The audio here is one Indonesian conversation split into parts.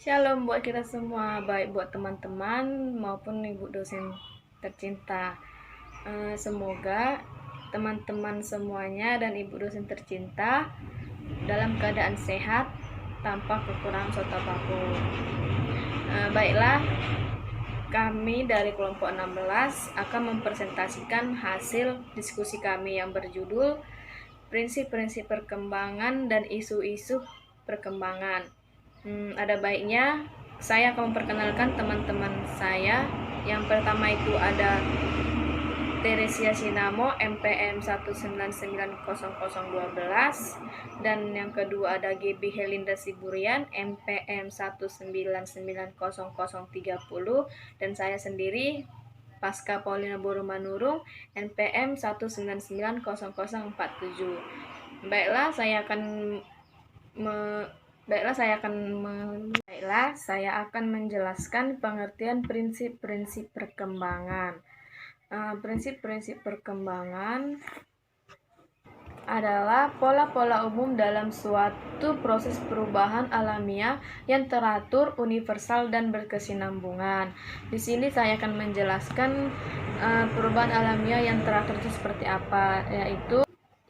Shalom buat kita semua, baik buat teman-teman maupun ibu dosen tercinta. Semoga teman-teman semuanya dan ibu dosen tercinta dalam keadaan sehat tanpa kekurangan suatu apapun. Baiklah, kami dari kelompok 16 akan mempresentasikan hasil diskusi kami yang berjudul Prinsip-prinsip perkembangan dan isu-isu perkembangan. Ada baiknya saya akan memperkenalkan teman-teman saya. Yang pertama itu ada Teresia Sinamo, MPM 1990012, dan yang kedua ada GB Helinda Siburian, MPM 1990030, dan saya sendiri Pasca Paulina Borumanurung, NPM 1990047. Baiklah, saya akan menjelaskan pengertian prinsip-prinsip perkembangan. Prinsip-prinsip perkembangan adalah pola-pola umum dalam suatu proses perubahan alamiah yang teratur, universal, dan berkesinambungan. Di sini saya akan menjelaskan perubahan alamiah yang teratur itu seperti apa,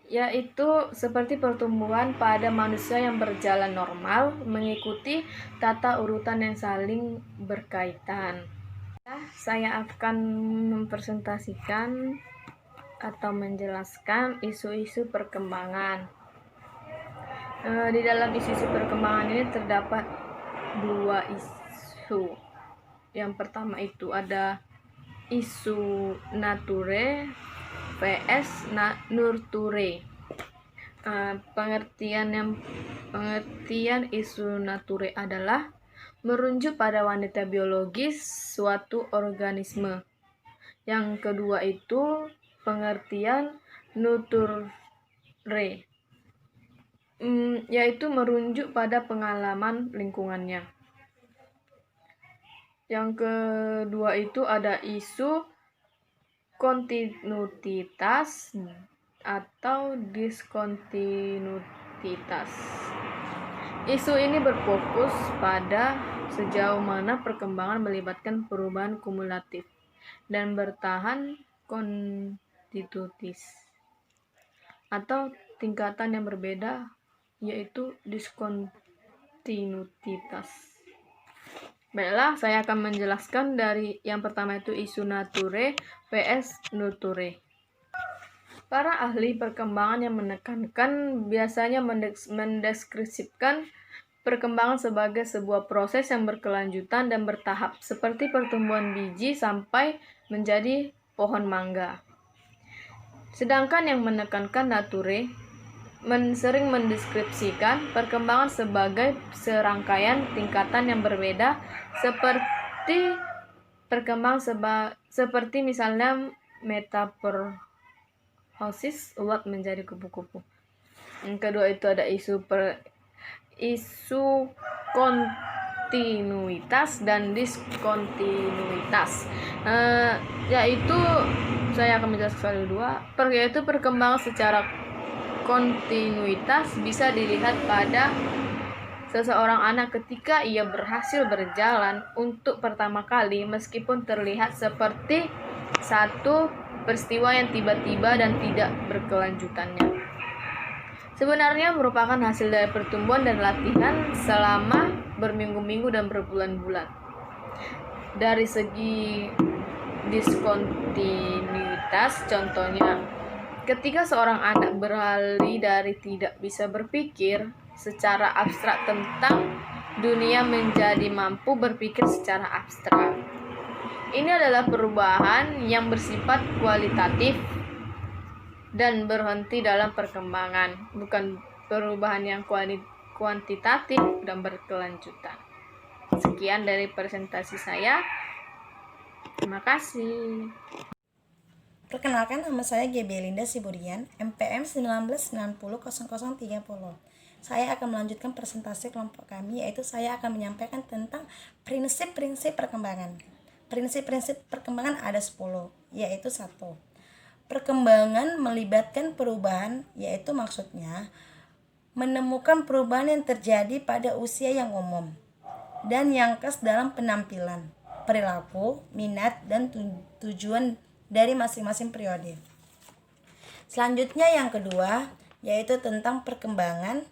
yaitu seperti pertumbuhan pada manusia yang berjalan normal mengikuti tata urutan yang saling berkaitan. Saya akan mempresentasikan atau menjelaskan isu-isu perkembangan. Di dalam isu-isu perkembangan ini terdapat dua isu. Yang pertama itu ada isu nature vs nurture. Pengertian isu nature adalah merujuk pada wanita biologis suatu organisme. Yang kedua itu pengertian nurture, yaitu merujuk pada pengalaman lingkungannya. Yang kedua itu ada isu kontinuitas atau diskontinuitas. Isu ini berfokus pada sejauh mana perkembangan melibatkan perubahan kumulatif dan bertahan kontinuitas atau tingkatan yang berbeda, yaitu diskontinuitas. Baiklah, saya akan menjelaskan dari yang pertama itu isu nature vs nurture. Para ahli perkembangan yang menekankan biasanya mendeskripsikan perkembangan sebagai sebuah proses yang berkelanjutan dan bertahap, seperti pertumbuhan biji sampai menjadi pohon mangga. Sedangkan yang menekankan nature sering mendeskripsikan perkembangan sebagai serangkaian tingkatan yang berbeda, seperti seperti misalnya metamorfosis ulat menjadi kupu-kupu. Yang kedua itu ada isu kontinuitas dan diskontinuitas, yaitu saya akan menjelaskan dua. Yaitu perkembangan secara kontinuitas bisa dilihat pada seseorang anak ketika ia berhasil berjalan untuk pertama kali, meskipun terlihat seperti satu peristiwa yang tiba-tiba dan tidak berkelanjutannya. Sebenarnya merupakan hasil dari pertumbuhan dan latihan selama berminggu-minggu dan berbulan-bulan. Dari segi diskontinuitas, contohnya ketika seorang anak beralih dari tidak bisa berpikir secara abstrak tentang dunia menjadi mampu berpikir secara abstrak. Ini adalah perubahan yang bersifat kualitatif dan berhenti dalam perkembangan, bukan perubahan yang kuantitatif dan berkelanjutan. Sekian dari presentasi saya. Terima kasih. Perkenalkan, nama saya GB Linda Siburian, MPM 19900030. Saya akan melanjutkan presentasi kelompok kami, yaitu saya akan menyampaikan tentang prinsip-prinsip perkembangan. Prinsip-prinsip perkembangan ada 10, yaitu 1. Perkembangan melibatkan perubahan, yaitu maksudnya menemukan perubahan yang terjadi pada usia yang umum. dan yang khas dalam penampilan, perilaku, minat, dan tujuan dari masing-masing periode. Selanjutnya yang kedua, yaitu tentang perkembangan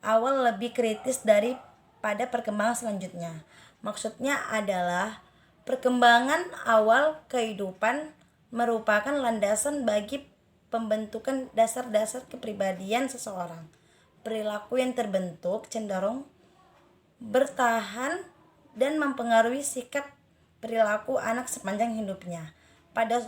awal lebih kritis daripada perkembangan selanjutnya. Maksudnya adalah perkembangan awal kehidupan merupakan landasan bagi pembentukan dasar-dasar kepribadian seseorang. Perilaku yang terbentuk cenderung bertahan dan mempengaruhi sikap perilaku anak sepanjang hidupnya. Pada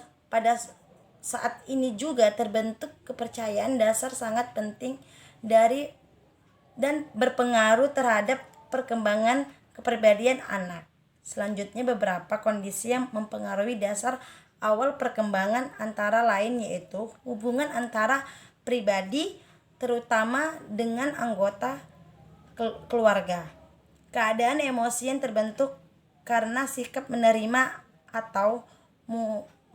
saat ini juga terbentuk kepercayaan dasar sangat penting dan berpengaruh terhadap perkembangan kepribadian anak. Selanjutnya beberapa kondisi yang mempengaruhi dasar awal perkembangan antara lain yaitu hubungan antara pribadi terutama dengan anggota keluarga. Keadaan emosi yang terbentuk karena sikap menerima atau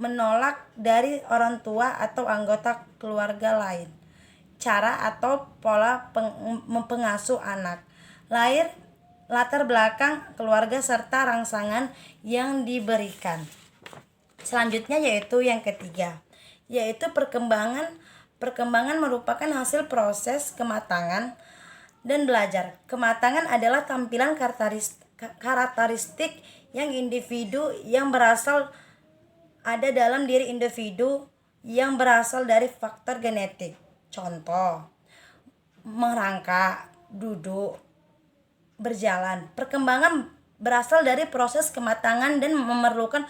menolak dari orang tua atau anggota keluarga lain. Cara atau pola mempengasuh anak. Latar belakang keluarga serta rangsangan yang diberikan. Selanjutnya yaitu yang ketiga, yaitu perkembangan. Perkembangan merupakan hasil proses kematangan dan belajar. Kematangan adalah tampilan karakteristik yang ada dalam diri individu yang berasal dari faktor genetik. Contoh, merangkak, duduk, berjalan. Perkembangan berasal dari proses kematangan dan memerlukan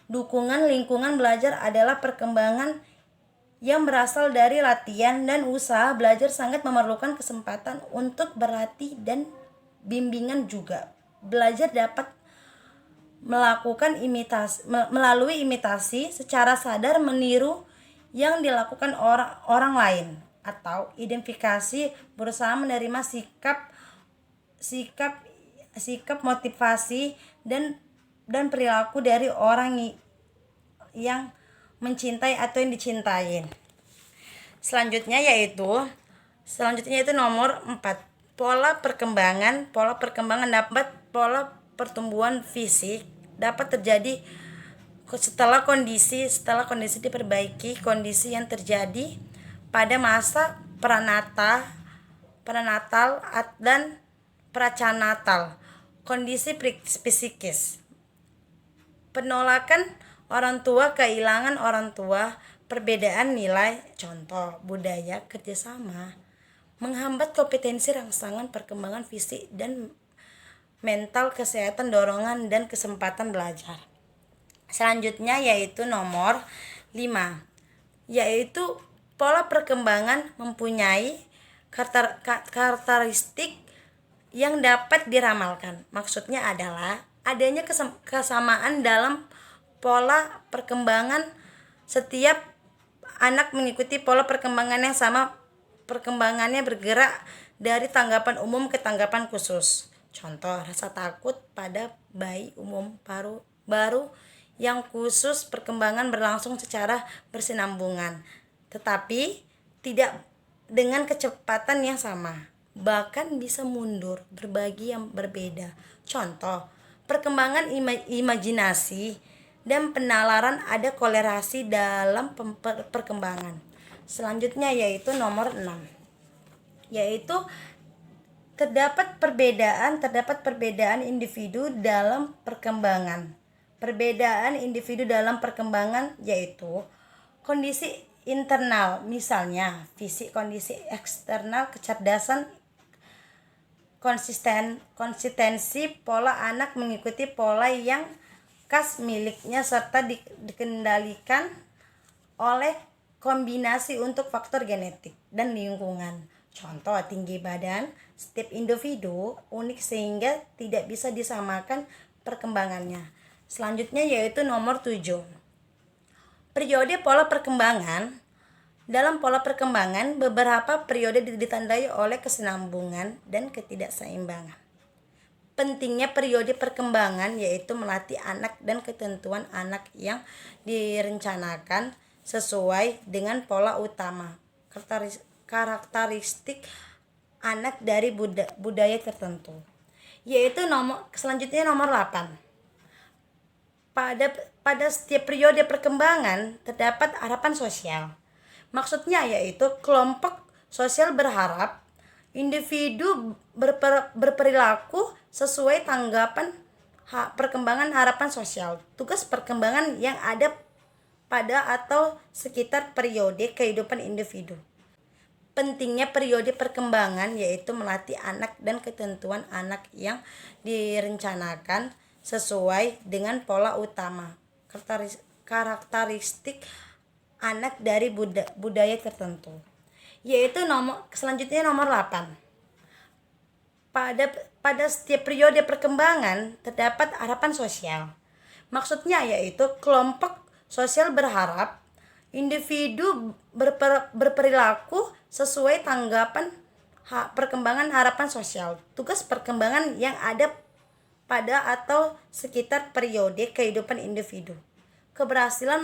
dukungan lingkungan belajar adalah perkembangan yang berasal dari latihan dan usaha belajar sangat memerlukan kesempatan untuk berlatih dan bimbingan juga. Belajar dapat melakukan melalui imitasi secara sadar meniru yang dilakukan orang lain atau identifikasi berusaha menerima sikap motivasi dan perilaku dari orang yang mencintai atau yang dicintai. Selanjutnya yaitu nomor 4. Pola perkembangan pertumbuhan fisik dapat terjadi setelah kondisi diperbaiki. Kondisi yang terjadi pada masa prenatal dan pracanatal. Kondisi psikis, penolakan orang tua, kehilangan orang tua, perbedaan nilai, contoh budaya kerjasama, menghambat kompetensi rangsangan perkembangan fisik dan mental, kesehatan, dorongan, dan kesempatan belajar. Selanjutnya yaitu nomor 5, yaitu pola perkembangan mempunyai karakteristik yang dapat diramalkan. Maksudnya adalah adanya kesamaan dalam pola perkembangan. Setiap anak mengikuti pola perkembangan yang sama. Perkembangannya bergerak dari tanggapan umum ke tanggapan khusus. Contoh, rasa takut pada bayi umum baru yang khusus perkembangan berlangsung secara bersinambungan, tetapi tidak dengan kecepatan yang sama, bahkan bisa mundur berbagi yang berbeda. Contoh, perkembangan imajinasi dan penalaran ada kolerasi dalam perkembangan. Selanjutnya yaitu nomor 6, yaitu terdapat perbedaan individu dalam perkembangan. Perbedaan individu dalam perkembangan yaitu kondisi internal, misalnya fisik, kondisi eksternal, kecerdasan, konsistensi pola anak mengikuti pola yang khas miliknya serta dikendalikan oleh kombinasi untuk faktor genetik dan lingkungan. Contoh, tinggi badan. Setiap individu unik sehingga tidak bisa disamakan perkembangannya. Selanjutnya yaitu nomor 7. Periode pola perkembangan. Dalam pola perkembangan, beberapa periode ditandai oleh kesinambungan dan ketidakseimbangan. Pentingnya periode perkembangan yaitu melatih anak dan ketentuan anak yang direncanakan sesuai dengan pola utama, karakteristik anak dari budaya tertentu. yaitu selanjutnya nomor 8. Pada setiap periode perkembangan terdapat harapan sosial. Maksudnya yaitu kelompok sosial berharap individu berperilaku sesuai tanggapan perkembangan harapan sosial. Tugas perkembangan yang ada pada atau sekitar periode kehidupan individu. Pentingnya periode perkembangan yaitu melatih anak dan ketentuan anak yang direncanakan sesuai dengan pola utama karakteristik anak dari budaya tertentu, yaitu selanjutnya nomor 8. Pada setiap periode perkembangan terdapat harapan sosial. Maksudnya yaitu kelompok sosial berharap individu berperilaku sesuai tanggapan perkembangan harapan sosial. Tugas perkembangan yang ada pada atau sekitar periode kehidupan individu. Keberhasilan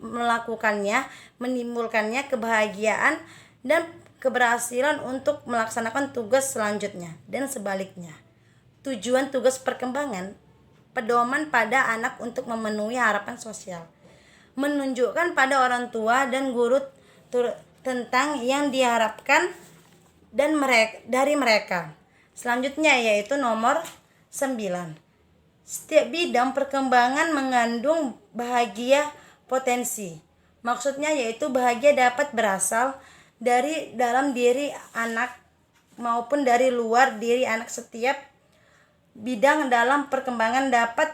melakukannya menimbulkannya kebahagiaan dan keberhasilan untuk melaksanakan tugas selanjutnya dan sebaliknya. Tujuan tugas perkembangan pedoman pada anak untuk memenuhi harapan sosial, menunjukkan pada orang tua dan guru tentang yang diharapkan dan dari mereka. Selanjutnya yaitu nomor 9. Setiap bidang perkembangan mengandung bahagia potensi. Maksudnya yaitu bahagia dapat berasal dari dalam diri anak maupun dari luar diri anak. Setiap bidang dalam perkembangan dapat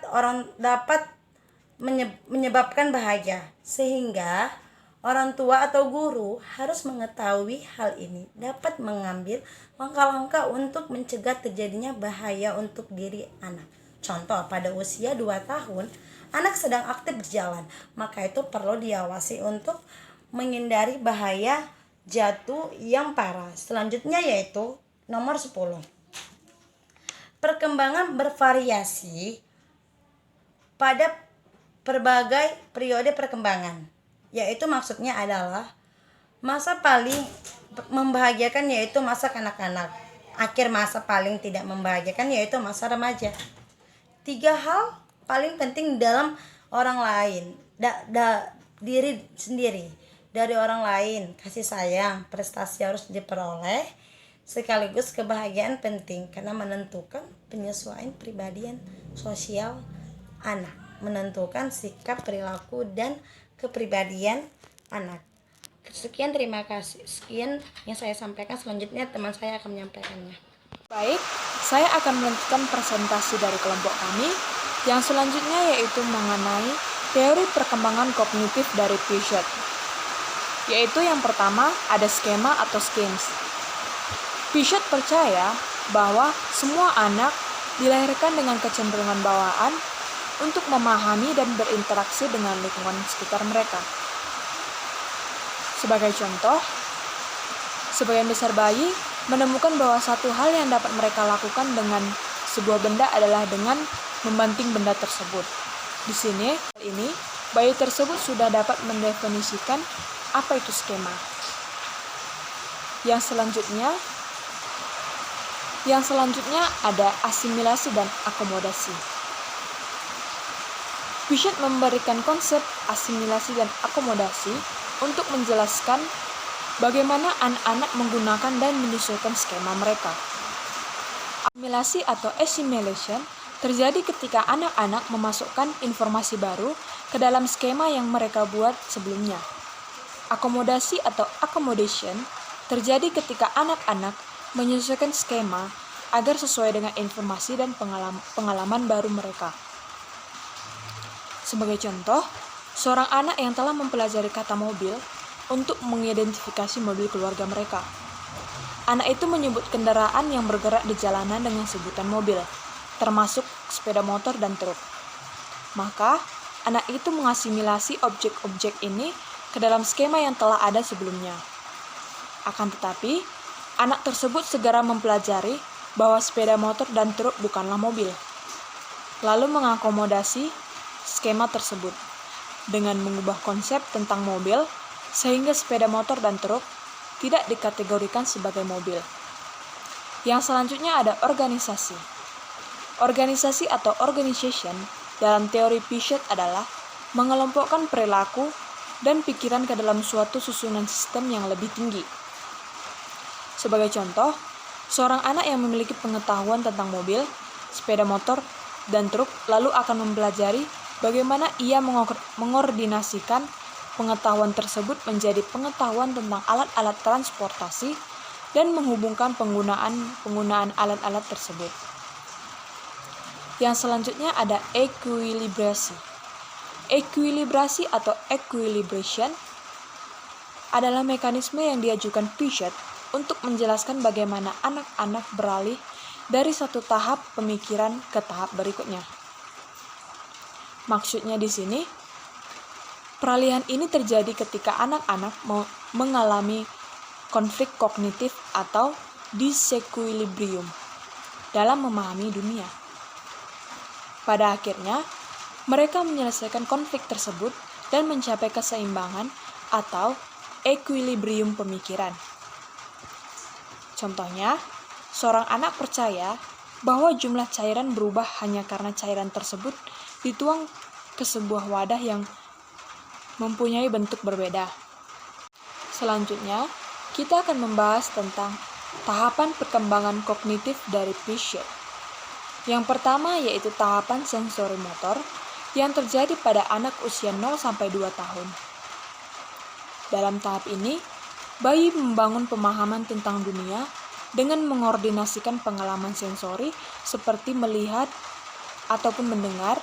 menyebabkan bahagia, sehingga orang tua atau guru harus mengetahui hal ini, dapat mengambil langkah-langkah untuk mencegah terjadinya bahaya untuk diri anak. Contoh, pada usia 2 tahun anak sedang aktif berjalan, maka itu perlu diawasi untuk menghindari bahaya jatuh yang parah. Selanjutnya yaitu nomor 10. Perkembangan bervariasi pada berbagai periode perkembangan, yaitu maksudnya adalah masa paling membahagiakan yaitu masa kanak-kanak, akhir masa paling tidak membahagiakan yaitu masa remaja. 3 hal paling penting dalam orang lain, diri sendiri, dari orang lain, kasih sayang, prestasi harus diperoleh, sekaligus kebahagiaan penting karena menentukan penyesuaian pribadian sosial anak, menentukan sikap, perilaku, dan kepribadian anak. Sekian, terima kasih. Sekian yang saya sampaikan. Selanjutnya teman saya akan menyampaikannya. Baik, saya akan melanjutkan presentasi dari kelompok kami yang selanjutnya yaitu mengenai teori perkembangan kognitif dari Piaget. Yaitu yang pertama ada skema atau schemes. Piaget percaya bahwa semua anak dilahirkan dengan kecenderungan bawaan untuk memahami dan berinteraksi dengan lingkungan sekitar mereka. Sebagai contoh, sebagian besar bayi menemukan bahwa satu hal yang dapat mereka lakukan dengan sebuah benda adalah dengan membanting benda tersebut. Di sini, bayi tersebut sudah dapat mendefinisikan apa itu skema. Yang selanjutnya ada asimilasi dan akomodasi. Piaget memberikan konsep asimilasi dan akomodasi untuk menjelaskan bagaimana anak-anak menggunakan dan menyesuaikan skema mereka. Asimilasi atau assimilation terjadi ketika anak-anak memasukkan informasi baru ke dalam skema yang mereka buat sebelumnya. Akomodasi atau accommodation terjadi ketika anak-anak menyesuaikan skema agar sesuai dengan informasi dan pengalaman baru mereka. Sebagai contoh, seorang anak yang telah mempelajari kata mobil untuk mengidentifikasi mobil keluarga mereka. Anak itu menyebut kendaraan yang bergerak di jalanan dengan sebutan mobil, termasuk sepeda motor dan truk. Maka, anak itu mengasimilasi objek-objek ini ke dalam skema yang telah ada sebelumnya. Akan tetapi, anak tersebut segera mempelajari bahwa sepeda motor dan truk bukanlah mobil, lalu mengakomodasi skema tersebut dengan mengubah konsep tentang mobil sehingga sepeda motor dan truk tidak dikategorikan sebagai mobil. Yang selanjutnya ada organisasi. Organisasi atau organization dalam teori Piaget adalah mengelompokkan perilaku dan pikiran ke dalam suatu susunan sistem yang lebih tinggi. Sebagai contoh, seorang anak yang memiliki pengetahuan tentang mobil, sepeda motor, dan truk lalu akan mempelajari bagaimana ia mengordinasikan pengetahuan tersebut menjadi pengetahuan tentang alat-alat transportasi dan menghubungkan penggunaan alat-alat tersebut. Yang selanjutnya ada ekuilibrasi. Ekuilibrasi atau equilibration adalah mekanisme yang diajukan Piaget untuk menjelaskan bagaimana anak-anak beralih dari satu tahap pemikiran ke tahap berikutnya. Maksudnya di sini, peralihan ini terjadi ketika anak-anak mengalami konflik kognitif atau disequilibrium dalam memahami dunia. Pada akhirnya, mereka menyelesaikan konflik tersebut dan mencapai keseimbangan atau equilibrium pemikiran. Contohnya, seorang anak percaya bahwa jumlah cairan berubah hanya karena cairan tersebut dituang ke sebuah wadah yang mempunyai bentuk berbeda. Selanjutnya, kita akan membahas tentang tahapan perkembangan kognitif dari Piaget. Yang pertama yaitu tahapan sensori motor yang terjadi pada anak usia 0-2 tahun. Dalam tahap ini, bayi membangun pemahaman tentang dunia dengan mengordinasikan pengalaman sensori seperti melihat ataupun mendengar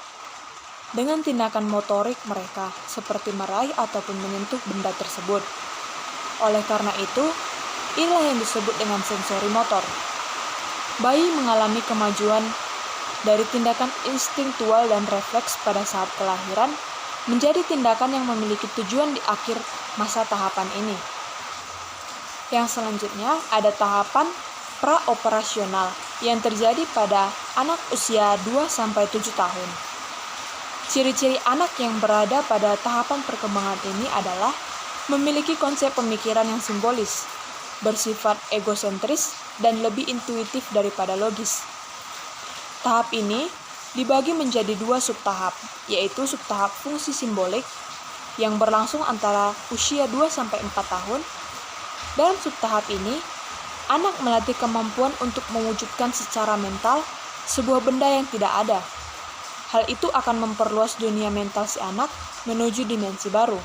dengan tindakan motorik mereka seperti meraih ataupun menyentuh benda tersebut. Oleh karena itu, inilah yang disebut dengan sensori motor. Bayi mengalami kemajuan dari tindakan instingtual dan refleks pada saat kelahiran menjadi tindakan yang memiliki tujuan di akhir masa tahapan ini. Yang selanjutnya ada tahapan praoperasional yang terjadi pada anak usia 2-7 tahun. Ciri-ciri anak yang berada pada tahapan perkembangan ini adalah memiliki konsep pemikiran yang simbolis, bersifat egosentris, dan lebih intuitif daripada logis. Tahap ini dibagi menjadi 2 subtahap, yaitu subtahap fungsi simbolik yang berlangsung antara usia 2-4 tahun. Dalam subtahap ini, anak melatih kemampuan untuk mewujudkan secara mental sebuah benda yang tidak ada. Hal itu akan memperluas dunia mental si anak menuju dimensi baru.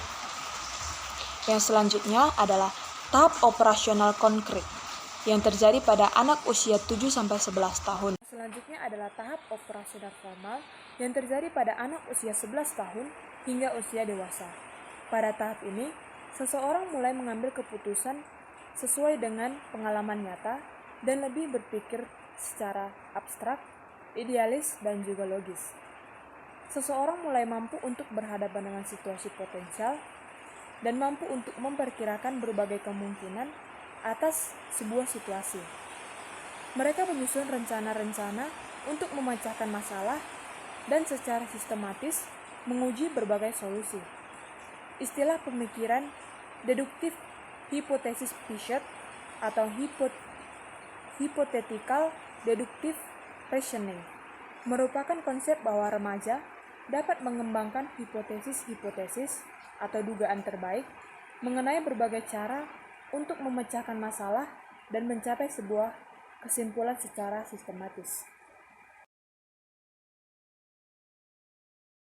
Yang selanjutnya adalah tahap operasional konkret yang terjadi pada anak usia 7-11 tahun. Selanjutnya adalah tahap operasional formal yang terjadi pada anak usia 11 tahun hingga usia dewasa. Pada tahap ini, seseorang mulai mengambil keputusan sesuai dengan pengalaman nyata dan lebih berpikir secara abstrak, idealis, dan juga logis. Seseorang mulai mampu untuk berhadapan dengan situasi potensial dan mampu untuk memperkirakan berbagai kemungkinan atas sebuah situasi. Mereka menyusun rencana-rencana untuk memecahkan masalah dan secara sistematis menguji berbagai solusi. Istilah pemikiran deduktif hipotesis Piaget atau hypothetical deductive reasoning merupakan konsep bahwa remaja dapat mengembangkan hipotesis-hipotesis atau dugaan terbaik mengenai berbagai cara untuk memecahkan masalah dan mencapai sebuah kesimpulan secara sistematis.